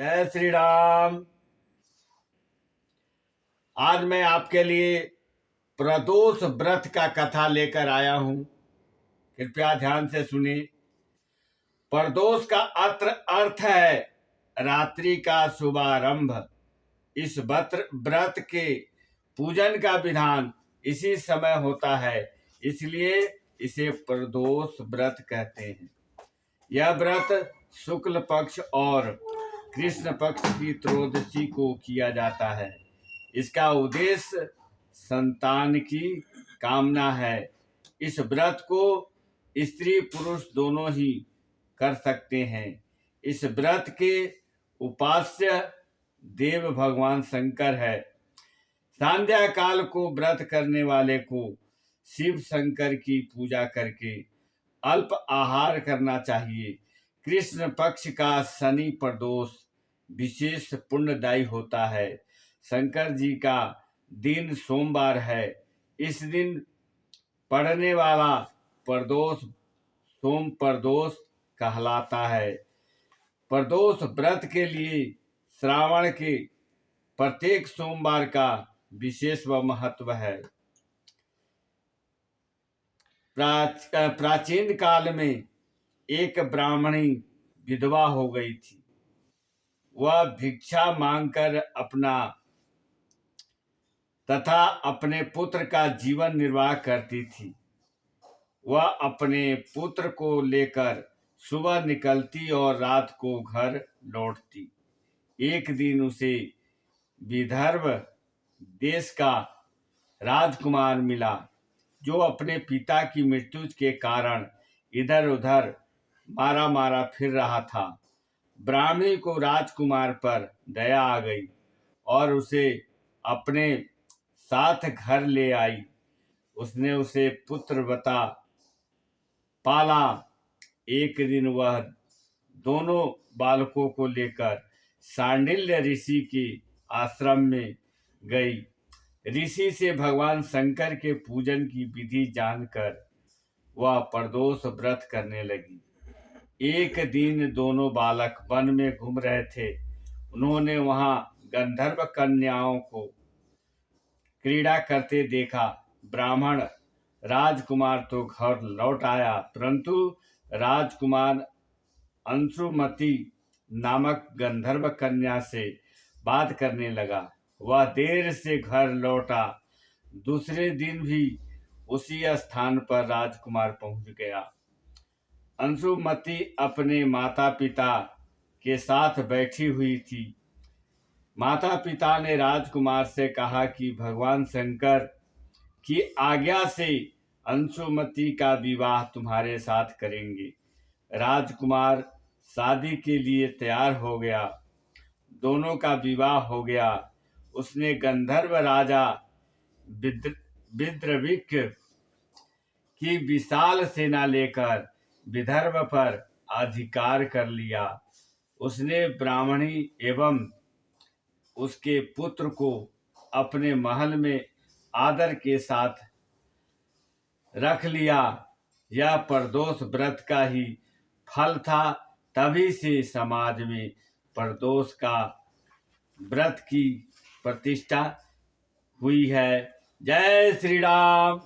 जय श्री राम। आज मैं आपके लिए प्रदोष व्रत का कथा लेकर आया हूं। कृपया ध्यान से सुनिए। प्रदोष का अर्थ है रात्रि का शुभारंभ। इस व्रत के पूजन का विधान इसी समय होता है, इसलिए इसे प्रदोष व्रत कहते हैं। यह व्रत शुक्ल पक्ष और कृष्ण पक्ष की त्रयोदशी को किया जाता है। इसका उद्देश्य संतान की कामना है। इस व्रत को स्त्री पुरुष दोनों ही कर सकते हैं। इस व्रत के उपास्य देव भगवान शंकर है। संध्या काल को व्रत करने वाले को शिव शंकर की पूजा करके अल्प आहार करना चाहिए। कृष्ण पक्ष का शनि प्रदोष विशेष पुण्यदायी होता है। शंकर जी का दिन सोमवार है। इस दिन पड़ने वाला प्रदोष सोम प्रदोष कहलाता है। प्रदोष व्रत के लिए श्रावण के प्रत्येक सोमवार का विशेष व महत्व है। प्राचीन काल में एक ब्राह्मणी विधवा हो गई थी। वह भिक्षा मांगकर अपना तथा अपने पुत्र का जीवन निर्वाह करती थी। वह अपने पुत्र को लेकर सुबह निकलती और रात को घर लौटती। एक दिन उसे विदर्भ देश का राजकुमार मिला, जो अपने पिता की मृत्यु के कारण इधर उधर मारा मारा फिर रहा था। ब्राह्मणी को राजकुमार पर दया आ गई और उसे अपने साथ घर ले आई। उसने उसे पुत्र बता पाला। एक दिन वह दोनों बालकों को लेकर सांडिल्य ऋषि के आश्रम में गई। ऋषि से भगवान शंकर के पूजन की विधि जानकर वह प्रदोष व्रत करने लगी। एक दिन दोनों बालक वन में घूम रहे थे। उन्होंने वहां गंधर्व कन्याओं को क्रीड़ा करते देखा। ब्राह्मण राजकुमार तो घर लौट आया, परंतु राजकुमार अंशुमति नामक गंधर्व कन्या से बात करने लगा। वह देर से घर लौटा। दूसरे दिन भी उसी स्थान पर राजकुमार पहुंच गया। अंशुमति अपने माता पिता के साथ बैठी हुई थी। माता पिता ने राजकुमार से कहा कि भगवान शंकर की आज्ञा से अंशुमति का विवाह तुम्हारे साथ करेंगे। राजकुमार शादी के लिए तैयार हो गया। दोनों का विवाह हो गया। उसने गंधर्व राजा विद्रविक की विशाल सेना लेकर विदर्भ पर अधिकार कर लिया। उसने ब्राह्मणी एवं उसके पुत्र को अपने महल में आदर के साथ रख लिया। यह प्रदोष व्रत का ही फल था। तभी से समाज में प्रदोष का व्रत की प्रतिष्ठा हुई है। जय श्री राम।